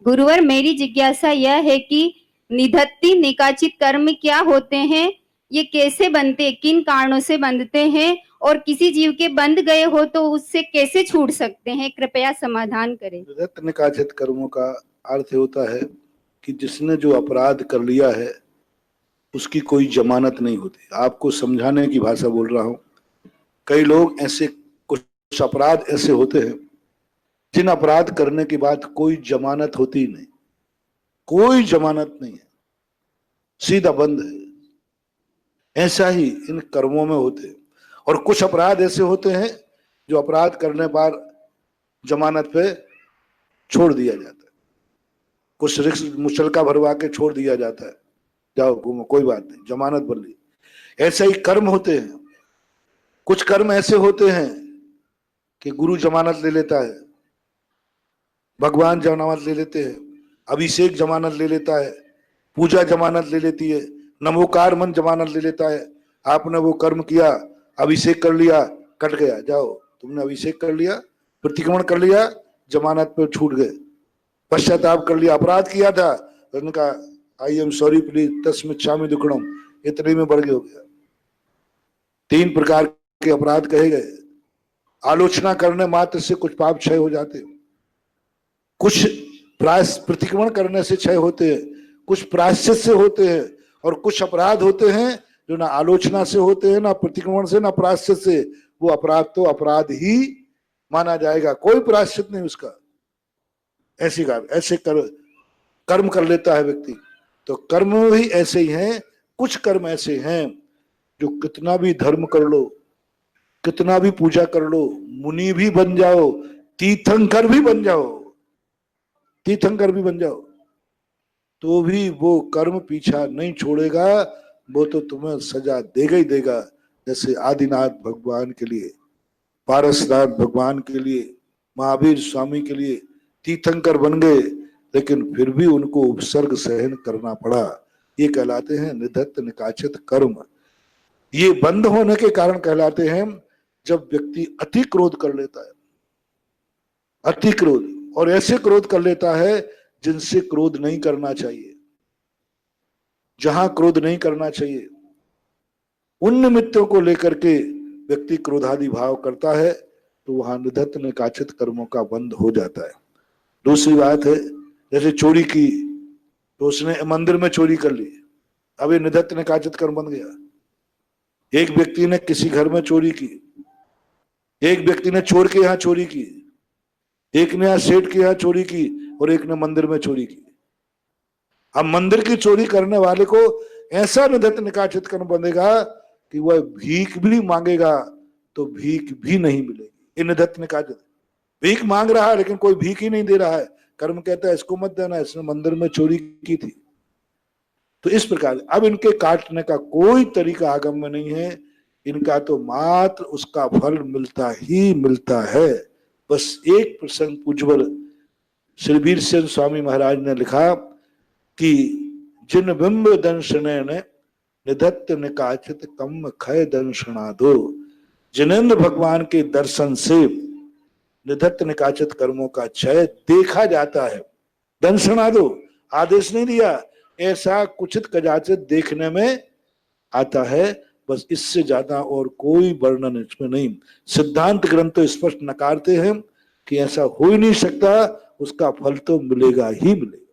गुरुवर, मेरी जिज्ञासा यह है कि निधत्ति निकाचित कर्म क्या होते हैं, ये कैसे बनते, किन कारणों से बनते हैं, और किसी जीव के बंध गए हो तो उससे कैसे छूट सकते हैं, कृपया समाधान करें। निधत्त निकाचित कर्मों का अर्थ होता है कि जिसने जो अपराध कर लिया है उसकी कोई जमानत नहीं होती। आपको समझाने की भाषा बोल रहा हूं। कई लोग ऐसे, कुछ अपराध ऐसे होते हैं जिन अपराध करने के बाद कोई जमानत होती ही नहीं, कोई जमानत नहीं है, सीधा बंद है। ऐसा ही इन कर्मों में होते हैं। और कुछ अपराध ऐसे होते हैं जो अपराध करने पर जमानत पे छोड़ दिया जाता है, कुछ रिस्क मुचलका भरवा के छोड़ दिया जाता है, जाओ घूमो कोई बात नहीं, जमानत बन ली। ऐसे ही कर्म होते हैं। कुछ कर्म ऐसे होते हैं कि गुरु जमानत ले लेता है, भगवान जमानत ले लेते हैं, अभिषेक जमानत ले लेता है, पूजा जमानत ले लेती है, नमोकार मन जमानत ले लेता है। आपने वो कर्म किया, अभिषेक कर लिया, कट गया, जाओ तुमने अभिषेक कर लिया, प्रतिक्रमण कर लिया, जमानत पे छूट गए। पश्चाताप कर लिया, अपराध किया था, उनका आई एम सॉरी प्लीज तस्मिच्छामि दुक्कड़म, इतने में बढ़ हो गया। 3 प्रकार के अपराध कहे गए। आलोचना करने मात्र से कुछ पाप क्षय हो जाते, कुछ प्रतिक्रमण करने से क्षय होते हैं, कुछ प्रायश्चित से होते हैं, और कुछ अपराध होते हैं जो ना आलोचना से होते हैं, ना प्रतिक्रमण से, ना प्रायश्चित से। वो अपराध तो अपराध ही माना जाएगा, कोई प्रायश्चित नहीं उसका। ऐसे कर्म कर लेता है व्यक्ति। तो कर्म भी ऐसे ही हैं। कुछ कर्म ऐसे हैं जो कितना भी धर्म कर लो, कितना भी पूजा कर लो, मुनि भी बन जाओ, तीर्थंकर भी बन जाओ, तीर्थंकर भी बन जाओ, तो भी वो कर्म पीछा नहीं छोड़ेगा। वो तो तुम्हें सजा देगा ही देगा। जैसे आदिनाथ भगवान के लिए, पारसनाथ भगवान के लिए, महावीर स्वामी के लिए तीर्थंकर बन गए, लेकिन फिर भी उनको उपसर्ग सहन करना पड़ा। ये कहलाते हैं निधत्त निकाचित कर्म। ये बंद होने के कारण कहलाते हैं जब व्यक्ति अति क्रोध कर लेता है, अति क्रोध, और ऐसे क्रोध कर लेता है जिनसे क्रोध नहीं करना चाहिए। जहां क्रोध नहीं करना चाहिए उन निमित्तों को लेकर के व्यक्ति क्रोधादि भाव करता है, तो वहां निधत्त निकाचित कर्मों का बंद हो जाता है। दूसरी बात है, जैसे चोरी की, तो उसने मंदिर में चोरी कर ली, अब ये निधत्त निकाचित कर्म बन गया। एक व्यक्ति ने किसी घर में चोरी की, एक व्यक्ति ने चोर के यहां चोरी की, एक ने यहां सेठ के यहां चोरी की, और एक ने मंदिर में चोरी की। अब मंदिर की चोरी करने वाले को ऐसा निधत्त निकाचित कर्म बनेगा कि वह भीख भी मांगेगा तो भीख भी नहीं मिलेगी। ये निधत्त निकाचित, भीख मांग रहा है लेकिन कोई भीख ही नहीं दे रहा है, कर्म कहता है इसको मत देना, इसने मंदिर में चोरी की थी। तो इस प्रकार अब इनके काटने का कोई तरीका आगम में नहीं है, इनका तो मात्र उसका फल मिलता ही मिलता है। बस एक प्रसंग पूज्यवर श्री वीर सेन स्वामी महाराज ने लिखा कि जिन बिंब दंशने ने निधत्त निकाचित कम खय दंशना दो। जिनेन्द्र भगवान के दर्शन से निधत्त निकाचित कर्मों का क्षय देखा जाता है। दंशना दो आदेश नहीं दिया, ऐसा कुचित कदाचित देखने में आता है। बस इससे ज्यादा और कोई वर्णन इसमें नहीं। सिद्धांत ग्रंथ तो स्पष्ट नकारते हैं कि ऐसा हो ही नहीं सकता, उसका फल तो मिलेगा ही मिलेगा।